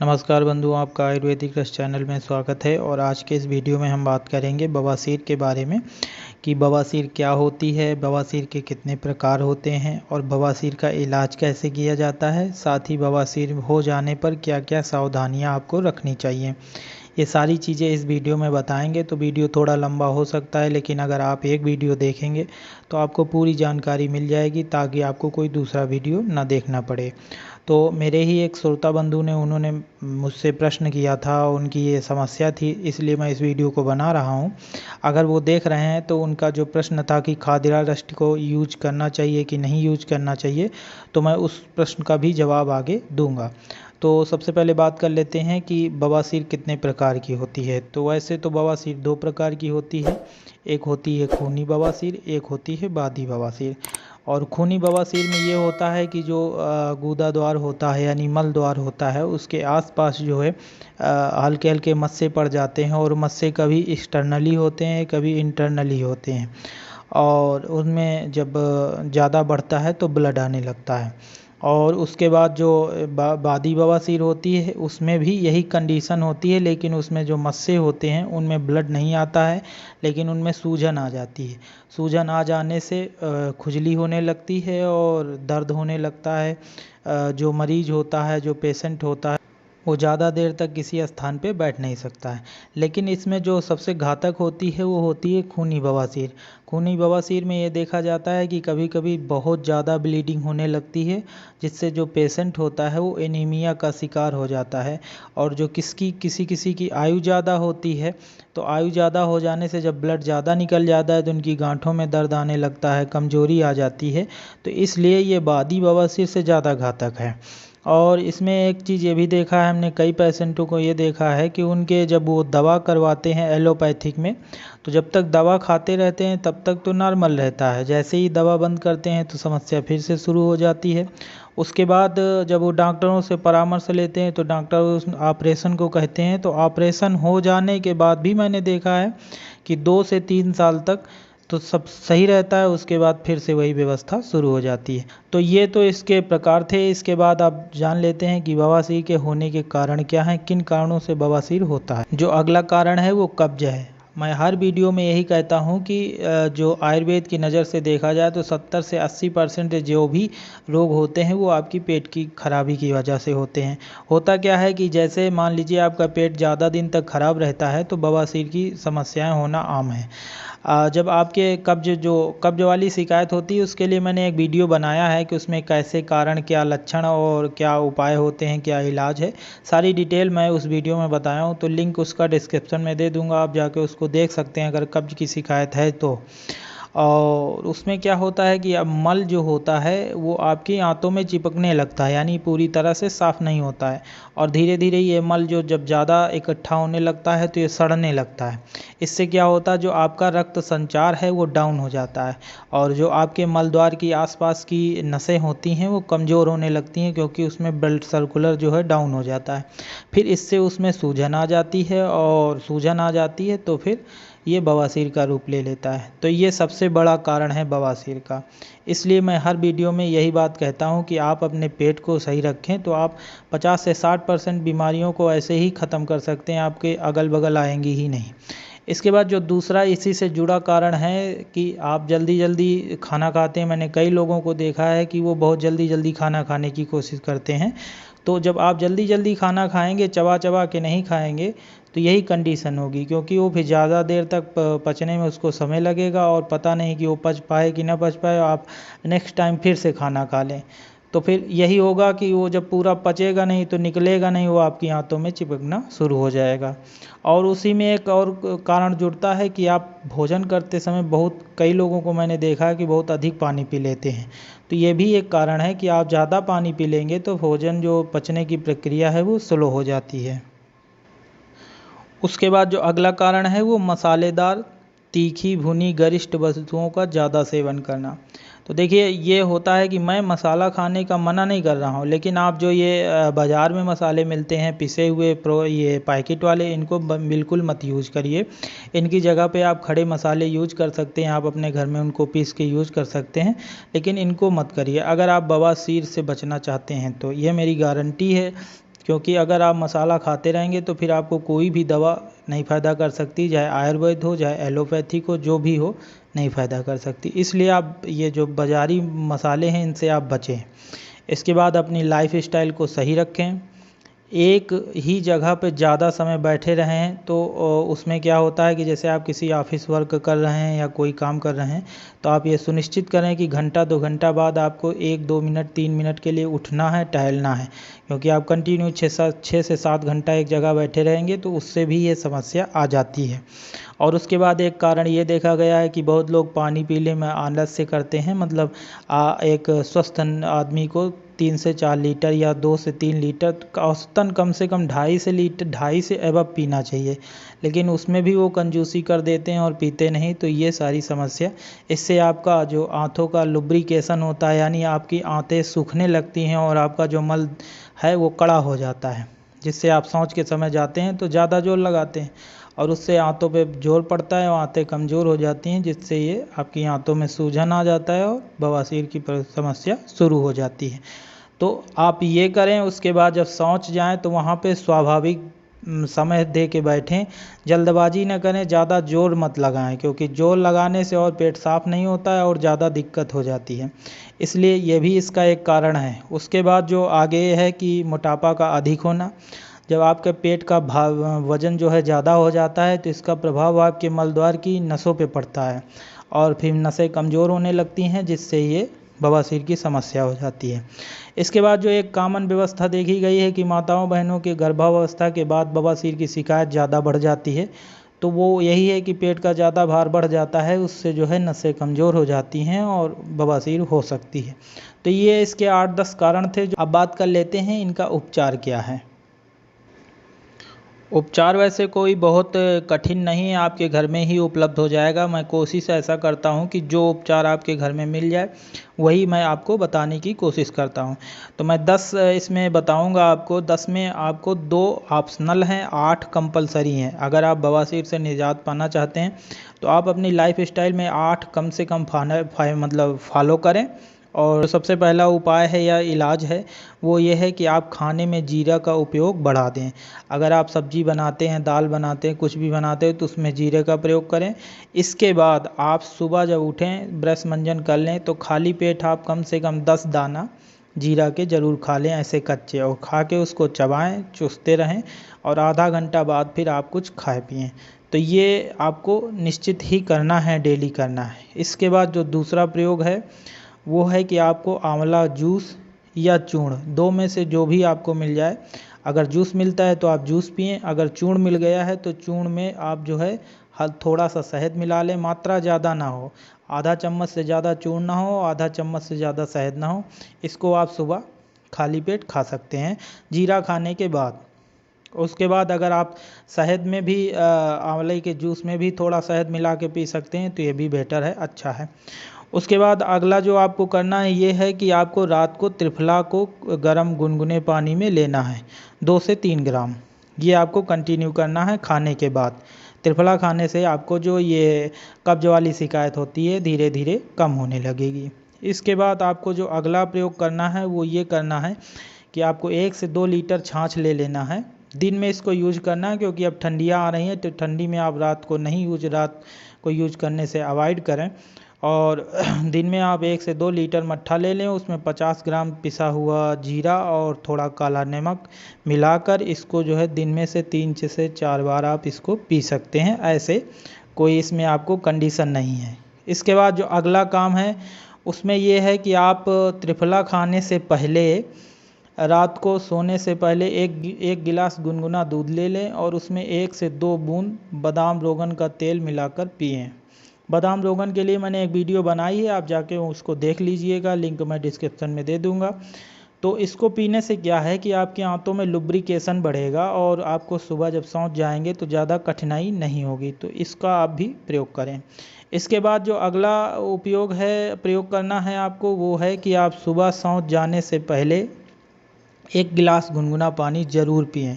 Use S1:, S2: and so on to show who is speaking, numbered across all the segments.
S1: नमस्कार बंधुओं, आपका आयुर्वेदिक रस चैनल में स्वागत है। और आज के इस वीडियो में हम बात करेंगे बवासीर के बारे में कि बवासीर क्या होती है, बवासीर के कितने प्रकार होते हैं और बवासीर का इलाज कैसे किया जाता है। साथ ही बवासीर हो जाने पर क्या क्या सावधानियां आपको रखनी चाहिए, ये सारी चीज़ें इस वीडियो में बताएंगे। तो वीडियो थोड़ा लंबा हो सकता है, लेकिन अगर आप एक वीडियो देखेंगे तो आपको पूरी जानकारी मिल जाएगी, ताकि आपको कोई दूसरा वीडियो ना देखना पड़े। तो मेरे ही एक श्रोता बंधु ने उन्होंने मुझसे प्रश्न किया था, उनकी ये समस्या थी, इसलिए मैं इस वीडियो को बना रहा हूँ। अगर वो देख रहे हैं तो उनका जो प्रश्न था कि खादिरा रस्ट को यूज करना चाहिए कि नहीं यूज करना चाहिए, तो मैं उस प्रश्न का भी जवाब आगे दूंगा। तो सबसे पहले बात कर लेते हैं कि बवासीर कितने प्रकार की होती है। तो वैसे तो बवासीर दो प्रकार की होती है, एक होती है खूनी बवासीर, एक होती है बादी बवासीर। और खूनी बवासीर में ये होता है कि जो गूदा द्वार होता है यानी मल द्वार होता है, उसके आसपास जो है हल्के हल्के मस्से पड़ जाते हैं, और मस्से कभी एक्सटर्नली होते हैं कभी इंटरनली होते हैं, और उनमें जब ज़्यादा बढ़ता है तो ब्लड आने लगता है। और उसके बाद जो बादी बवासीर होती है उसमें भी यही कंडीशन होती है, लेकिन उसमें जो मस्से होते हैं उनमें ब्लड नहीं आता है, लेकिन उनमें सूजन आ जाती है। सूजन आ जाने से खुजली होने लगती है और दर्द होने लगता है। जो मरीज होता है, जो पेशेंट होता है, वो ज़्यादा देर तक किसी स्थान पे बैठ नहीं सकता है। लेकिन इसमें जो सबसे घातक होती है वो होती है खूनी बवासीर। खूनी बवासीर में ये देखा जाता है कि कभी कभी बहुत ज़्यादा ब्लीडिंग होने लगती है, जिससे जो पेशेंट होता है वो एनीमिया का शिकार हो जाता है। और जो किसी किसी की आयु ज़्यादा होती है, तो आयु ज़्यादा हो जाने से जब ब्लड ज़्यादा निकल जाता है तो उनकी गांठों में दर्द आने लगता है, कमजोरी आ जाती है। तो इसलिए ये बादी बवासीर से ज़्यादा घातक है। और इसमें एक चीज़ ये भी देखा है हमने, कई पेशेंटों को ये देखा है कि उनके जब वो दवा करवाते हैं एलोपैथिक में, तो जब तक दवा खाते रहते हैं तब तक तो नॉर्मल रहता है, जैसे ही दवा बंद करते हैं तो समस्या फिर से शुरू हो जाती है। उसके बाद जब वो डॉक्टरों से परामर्श लेते हैं तो डॉक्टर उस ऑपरेशन को कहते हैं। तो ऑपरेशन हो जाने के बाद भी मैंने देखा है कि 2 से 3 साल तक तो सब सही रहता है, उसके बाद फिर से वही व्यवस्था शुरू हो जाती है। तो ये तो इसके प्रकार थे। इसके बाद आप जान लेते हैं कि बवासीर के होने के कारण क्या हैं, किन कारणों से बवासीर होता है। जो अगला कारण है वो कब्ज है। मैं हर वीडियो में यही कहता हूँ कि जो आयुर्वेद की नज़र से देखा जाए तो 70 से 80% जो भी रोग होते हैं वो आपकी पेट की खराबी की वजह से होते हैं। होता क्या है कि जैसे मान लीजिए आपका पेट ज़्यादा दिन तक खराब रहता है तो बवासीर की समस्याएं होना आम है। जब आपके कब्ज वाली शिकायत होती है, उसके लिए मैंने एक वीडियो बनाया है कि उसमें कैसे कारण, क्या लक्षण और क्या उपाय होते हैं, क्या इलाज है, सारी डिटेल मैं उस वीडियो में बताया हूँ। तो लिंक उसका डिस्क्रिप्शन में दे दूँगा, आप जाके उसको देख सकते हैं अगर कब्ज की शिकायत है तो। और उसमें क्या होता है कि अब मल जो होता है वो आपकी आंतों में चिपकने लगता है, यानी पूरी तरह से साफ़ नहीं होता है। और धीरे धीरे ये मल जो जब ज़्यादा इकट्ठा होने लगता है तो ये सड़ने लगता है। इससे क्या होता है, जो आपका रक्त संचार है वो डाउन हो जाता है, और जो आपके मल द्वार की आसपास की नसें होती हैं वो कमज़ोर होने लगती हैं, क्योंकि उसमें ब्लड सर्कुलर जो है डाउन हो जाता है। फिर इससे उसमें सूजन आ जाती है, और सूजन आ जाती है तो फिर ये बवासीर का रूप ले लेता है। तो ये सबसे बड़ा कारण है बवासीर का। इसलिए मैं हर वीडियो में यही बात कहता हूँ कि आप अपने पेट को सही रखें तो आप 50 से 60% बीमारियों को ऐसे ही ख़त्म कर सकते हैं, आपके अगल बगल आएंगी ही नहीं। इसके बाद जो दूसरा इसी से जुड़ा कारण है कि आप जल्दी जल्दी खाना खाते हैं। मैंने कई लोगों को देखा है कि वो बहुत जल्दी जल्दी खाना खाने की कोशिश करते हैं। तो जब आप जल्दी जल्दी खाना खाएंगे, चबा चबा के नहीं खाएंगे, तो यही कंडीशन होगी, क्योंकि वो फिर ज़्यादा देर तक पचने में उसको समय लगेगा, और पता नहीं कि वो पच पाए कि ना पच पाए, आप नेक्स्ट टाइम फिर से खाना खा लें। तो फिर यही होगा कि वो जब पूरा पचेगा नहीं तो निकलेगा नहीं, वो आपकी आंतों में चिपकना शुरू हो जाएगा। और उसी में एक और कारण जुड़ता है कि आप भोजन करते समय कई लोगों को मैंने देखा है कि बहुत अधिक पानी पी लेते हैं। तो ये भी एक कारण है कि आप ज़्यादा पानी पी लेंगे तो भोजन जो पचने की प्रक्रिया है वो स्लो हो जाती है। उसके बाद जो अगला कारण है वो मसालेदार, तीखी, भुनी, गरिष्ठ वस्तुओं का ज़्यादा सेवन करना। तो देखिए, ये होता है कि मैं मसाला खाने का मना नहीं कर रहा हूँ, लेकिन आप जो ये बाज़ार में मसाले मिलते हैं पिसे हुए ये पैकेट वाले, इनको बिल्कुल मत यूज़ करिए। इनकी जगह पे आप खड़े मसाले यूज कर सकते हैं, आप अपने घर में उनको पीस के यूज़ कर सकते हैं, लेकिन इनको मत करिए अगर आप बवासीर से बचना चाहते हैं। तो ये मेरी गारंटी है क्योंकि अगर आप मसाला खाते रहेंगे तो फिर आपको कोई भी दवा नहीं फ़ायदा कर सकती, चाहे आयुर्वेद हो चाहे एलोपैथिक हो, जो भी हो नहीं फ़ायदा कर सकती। इसलिए आप ये जो बाज़ारी मसाले हैं इनसे आप बचें। इसके बाद अपनी लाइफ स्टाइल को सही रखें। एक ही जगह पे ज़्यादा समय बैठे रहें तो उसमें क्या होता है कि जैसे आप किसी ऑफिस वर्क कर रहे हैं या कोई काम कर रहे हैं, तो आप ये सुनिश्चित करें कि घंटा 2 घंटा बाद आपको 1-2 मिनट 3 मिनट के लिए उठना है, टहलना है। क्योंकि आप कंटिन्यू 6 से 7 घंटा एक जगह बैठे रहेंगे तो उससे भी ये समस्या आ जाती है। और उसके बाद एक कारण ये देखा गया है कि बहुत लोग पानी पीने में आलस्य करते हैं, मतलब एक स्वस्थ आदमी को 3 से 4 लीटर या 2 से 3 लीटर का औसतन कम से कम 2.5 से एबव पीना चाहिए, लेकिन उसमें भी वो कंजूसी कर देते हैं और पीते नहीं। तो ये सारी समस्या, इससे आपका जो आंतों का लुब्रिकेशन होता है, यानी आपकी आंतें सूखने लगती हैं और आपका जो मल है वो कड़ा हो जाता है, जिससे आप शौच के समय जाते हैं तो ज़्यादा जोर लगाते हैं और उससे आंतों पे जोर पड़ता है और आंतें कमज़ोर हो जाती हैं, जिससे ये आपकी आंतों में सूजन आ जाता है और बवासीर की समस्या शुरू हो जाती है। तो आप ये करें। उसके बाद जब शौच जाएं तो वहाँ पे स्वाभाविक समय दे के बैठें, जल्दबाजी न करें, ज़्यादा जोर मत लगाएं, क्योंकि जोर लगाने से और पेट साफ नहीं होता है और ज़्यादा दिक्कत हो जाती है। इसलिए ये भी इसका एक कारण है। उसके बाद जो आगे है कि मोटापा का अधिक होना। जब आपके पेट का वज़न जो है ज़्यादा हो जाता है तो इसका प्रभाव आपके मलद्वार की नसों पे पड़ता है और फिर नसें कमज़ोर होने लगती हैं, जिससे ये बवासीर की समस्या हो जाती है। इसके बाद जो एक कॉमन व्यवस्था देखी गई है कि माताओं बहनों के गर्भावस्था के बाद बवासीर की शिकायत ज़्यादा बढ़ जाती है, तो वो यही है कि पेट का ज़्यादा भार बढ़ जाता है, उससे जो है नसें कमज़ोर हो जाती हैं और बवासीर हो सकती है। तो ये इसके 8-10 कारण थे। अब बात कर लेते हैं इनका उपचार क्या है। उपचार वैसे कोई बहुत कठिन नहीं है, आपके घर में ही उपलब्ध हो जाएगा। मैं कोशिश ऐसा करता हूँ कि जो उपचार आपके घर में मिल जाए वही मैं आपको बताने की कोशिश करता हूँ। तो मैं 10 इसमें बताऊँगा आपको। 10 में आपको 2 ऑप्शनल हैं, 8 कंपलसरी हैं। अगर आप बवासीर से निजात पाना चाहते हैं तो आप अपनी लाइफ स्टाइल में 8 कम से कम फॉलो करें। और सबसे पहला उपाय है या इलाज है वो ये है कि आप खाने में जीरा का उपयोग बढ़ा दें। अगर आप सब्जी बनाते हैं, दाल बनाते हैं, कुछ भी बनाते हैं तो उसमें जीरे का प्रयोग करें। इसके बाद आप सुबह जब उठें, ब्रश मंजन कर लें तो खाली पेट आप कम से कम 10 दाना जीरा के ज़रूर खा लें, ऐसे कच्चे, और खा के उसको चबाएं, चूसते रहें और आधा घंटा बाद फिर आप कुछ खाए पिएँ। तो ये आपको निश्चित ही करना है, डेली करना है। इसके बाद जो दूसरा प्रयोग है वो है कि आपको आंवला जूस या चूर्ण, 2 में से जो भी आपको मिल जाए। अगर जूस मिलता है तो आप जूस पिएं, अगर चूर्ण मिल गया है तो चूर्ण में आप जो है थोड़ा सा शहद मिला लें। मात्रा ज़्यादा ना हो, आधा चम्मच से ज़्यादा चूर्ण ना हो, आधा चम्मच से ज़्यादा शहद ना हो। इसको आप सुबह खाली पेट खा सकते हैं जीरा खाने के बाद। उसके बाद अगर आप शहद में भी आंवले के जूस में भी थोड़ा शहद मिला के पी सकते हैं तो ये भी बेटर है, अच्छा है। उसके बाद अगला जो आपको करना है ये है कि आपको रात को त्रिफला को गर्म गुनगुने पानी में लेना है, 2 से 3 ग्राम। ये आपको कंटिन्यू करना है खाने के बाद। त्रिफला खाने से आपको जो ये कब्ज वाली शिकायत होती है धीरे धीरे कम होने लगेगी। इसके बाद आपको जो अगला प्रयोग करना है वो ये करना है कि आपको 1 से 2 लीटर छाछ ले लेना है। दिन में इसको यूज करना है, क्योंकि अब ठंडियाँ आ रही हैं तो ठंडी में आप रात को यूज करने से अवॉइड करें। और दिन में आप 1 से 2 लीटर मट्ठा ले लें, उसमें 50 ग्राम पिसा हुआ जीरा और थोड़ा काला नमक मिलाकर इसको जो है दिन में से 3 से 4 बार आप इसको पी सकते हैं। ऐसे कोई इसमें आपको कंडीशन नहीं है। इसके बाद जो अगला काम है उसमें ये है कि आप त्रिफला खाने से पहले, रात को सोने से पहले एक गिलास गुनगुना दूध ले लें और उसमें 1 से 2 बूंद बादाम रोगन का तेल मिलाकर पिएं। बादाम रोगन के लिए मैंने एक वीडियो बनाई है, आप जाके उसको देख लीजिएगा, लिंक मैं डिस्क्रिप्शन में दे दूंगा। तो इसको पीने से क्या है कि आपकी आंतों में लुब्रिकेशन बढ़ेगा और आपको सुबह जब सौंच जाएंगे तो ज़्यादा कठिनाई नहीं होगी। तो इसका आप भी प्रयोग करें। इसके बाद जो अगला प्रयोग करना है आपको वो है कि आप सुबह सौंच जाने से पहले 1 गिलास गुनगुना पानी ज़रूर पिएं।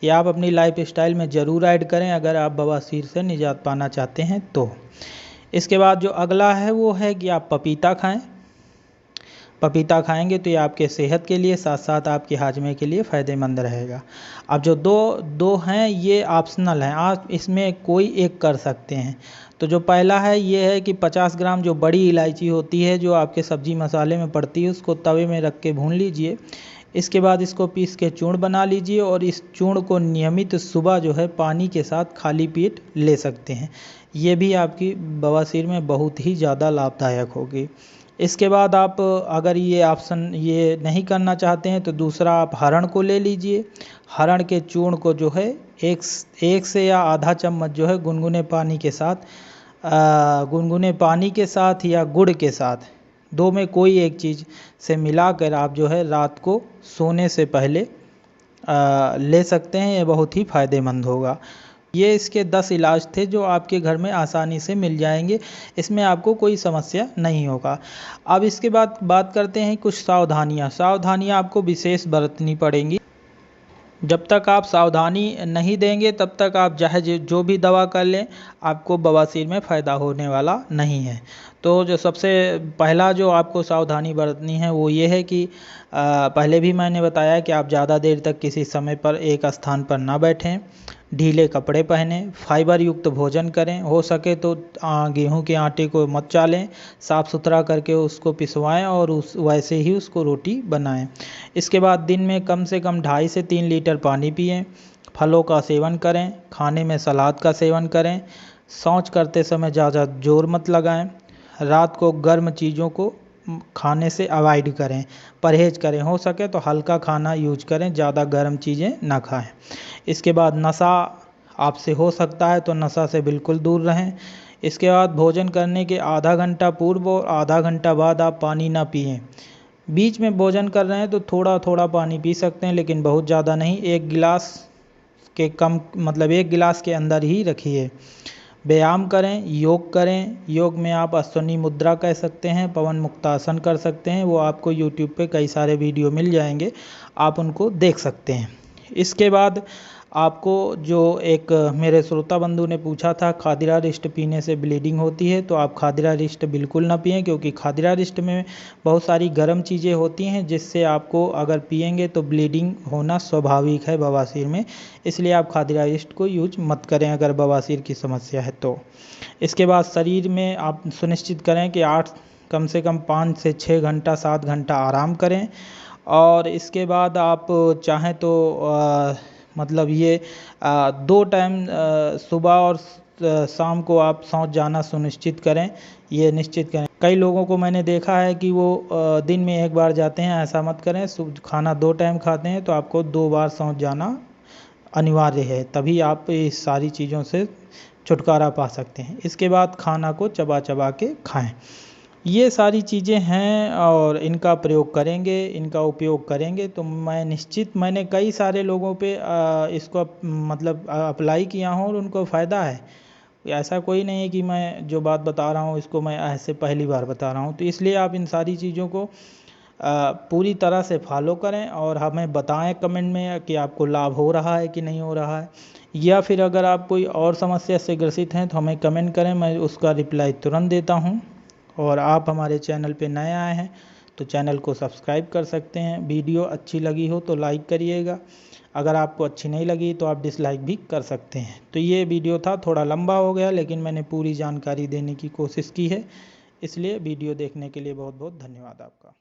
S1: ये आप अपनी लाइफ स्टाइल में ज़रूर ऐड करें अगर आप बवासीर से निजात पाना चाहते हैं तो। इसके बाद जो अगला है वो है कि आप पपीता खाएं। पपीता खाएंगे तो ये आपके सेहत के लिए साथ साथ आपके हाजमे के लिए फ़ायदेमंद रहेगा। अब जो दो दो हैं ये ऑप्शनल हैं, आप इसमें कोई एक कर सकते हैं। तो जो पहला है ये है कि 50 ग्राम जो बड़ी इलायची होती है जो आपके सब्जी मसाले में पड़ती है उसको तवे में रख के भून लीजिए। इसके बाद इसको पीस के चूर्ण बना लीजिए और इस चूर्ण को नियमित सुबह जो है पानी के साथ खाली पेट ले सकते हैं। ये भी आपकी बवासीर में बहुत ही ज़्यादा लाभदायक होगी। इसके बाद आप अगर ये ऑप्शन ये नहीं करना चाहते हैं तो दूसरा आप हरण को ले लीजिए। हरण के चूर्ण को जो है एक से या आधा चम्मच जो है गुनगुने पानी के साथ या गुड़ के साथ, दो में कोई एक चीज़ से मिलाकर आप जो है रात को सोने से पहले ले सकते हैं। ये बहुत ही फ़ायदेमंद होगा। ये इसके 10 इलाज थे जो आपके घर में आसानी से मिल जाएंगे, इसमें आपको कोई समस्या नहीं होगा। अब इसके बाद बात करते हैं कुछ सावधानियाँ आपको विशेष बरतनी पड़ेंगी। जब तक आप सावधानी नहीं देंगे तब तक आप चाहे जो भी दवा कर लें आपको बवासीर में फ़ायदा होने वाला नहीं है। तो जो सबसे पहला जो आपको सावधानी बरतनी है वो ये है कि पहले भी मैंने बताया कि आप ज़्यादा देर तक किसी समय पर एक स्थान पर ना बैठें, ढीले कपड़े पहनें, फाइबर युक्त भोजन करें, हो सके तो गेहूं के आटे को मत चालें, साफ़ सुथरा करके उसको पिसवाएं और वैसे ही उसको रोटी बनाएं। इसके बाद दिन में कम से कम 2.5 से 3 लीटर पानी पिएं, फलों का सेवन करें, खाने में सलाद का सेवन करें, शौच करते समय ज़्यादा जोर मत लगाएं, रात को गर्म चीज़ों को खाने से अवॉइड करें, परहेज करें, हो सके तो हल्का खाना यूज करें, ज़्यादा गर्म चीज़ें ना खाएं। इसके बाद नशा आपसे हो सकता है तो नशा से बिल्कुल दूर रहें। इसके बाद भोजन करने के आधा घंटा पूर्व और आधा घंटा बाद आप पानी ना पिएं। बीच में भोजन कर रहे हैं तो थोड़ा थोड़ा पानी पी सकते हैं लेकिन बहुत ज़्यादा नहीं, एक गिलास के कम मतलब एक गिलास के अंदर ही रखिए। व्यायाम करें, योग करें। योग में आप अश्वनी मुद्रा कर सकते हैं, पवन मुक्तासन कर सकते हैं, वो आपको यूट्यूब पे कई सारे वीडियो मिल जाएंगे, आप उनको देख सकते हैं। इसके बाद आपको जो एक मेरे श्रोता बंधु ने पूछा था खादिरा रिस्ट पीने से ब्लीडिंग होती है, तो आप खादिरा रिस्ट बिल्कुल ना पिएं क्योंकि खादिरा रिस्ट में बहुत सारी गर्म चीज़ें होती हैं जिससे आपको अगर पिएंगे तो ब्लीडिंग होना स्वाभाविक है बवासीर में, इसलिए आप खादिरा रिस्ट को यूज मत करें अगर बवासीर की समस्या है तो। इसके बाद शरीर में आप सुनिश्चित करें कि कम से कम 5 से 6 घंटा 7 घंटा आराम करें। और इसके बाद आप चाहें तो मतलब ये 2 टाइम सुबह और शाम को आप शौच जाना सुनिश्चित करें, ये निश्चित करें। कई लोगों को मैंने देखा है कि वो दिन में 1 बार जाते हैं, ऐसा मत करें। खाना 2 टाइम खाते हैं तो आपको 2 बार शौच जाना अनिवार्य है, तभी आप इस सारी चीज़ों से छुटकारा पा सकते हैं। इसके बाद खाना को चबा चबा के खाएं। ये सारी चीज़ें हैं और इनका प्रयोग करेंगे, इनका उपयोग करेंगे तो मैंने कई सारे लोगों पे इसको मतलब अप्लाई किया हूँ और उनको फ़ायदा है। ऐसा कोई नहीं है कि मैं जो बात बता रहा हूँ इसको मैं ऐसे पहली बार बता रहा हूँ, तो इसलिए आप इन सारी चीज़ों को पूरी तरह से फॉलो करें और हमें बताएं कमेंट में कि आपको लाभ हो रहा है कि नहीं हो रहा है, या फिर अगर आप कोई और समस्या से ग्रसित हैं तो हमें कमेंट करें, मैं उसका रिप्लाई तुरंत देता हूँ। और आप हमारे चैनल पे नए आए हैं तो चैनल को सब्सक्राइब कर सकते हैं। वीडियो अच्छी लगी हो तो लाइक करिएगा, अगर आपको अच्छी नहीं लगी तो आप डिसलाइक भी कर सकते हैं। तो ये वीडियो था, थोड़ा लंबा हो गया लेकिन मैंने पूरी जानकारी देने की कोशिश की है, इसलिए वीडियो देखने के लिए बहुत बहुत धन्यवाद आपका।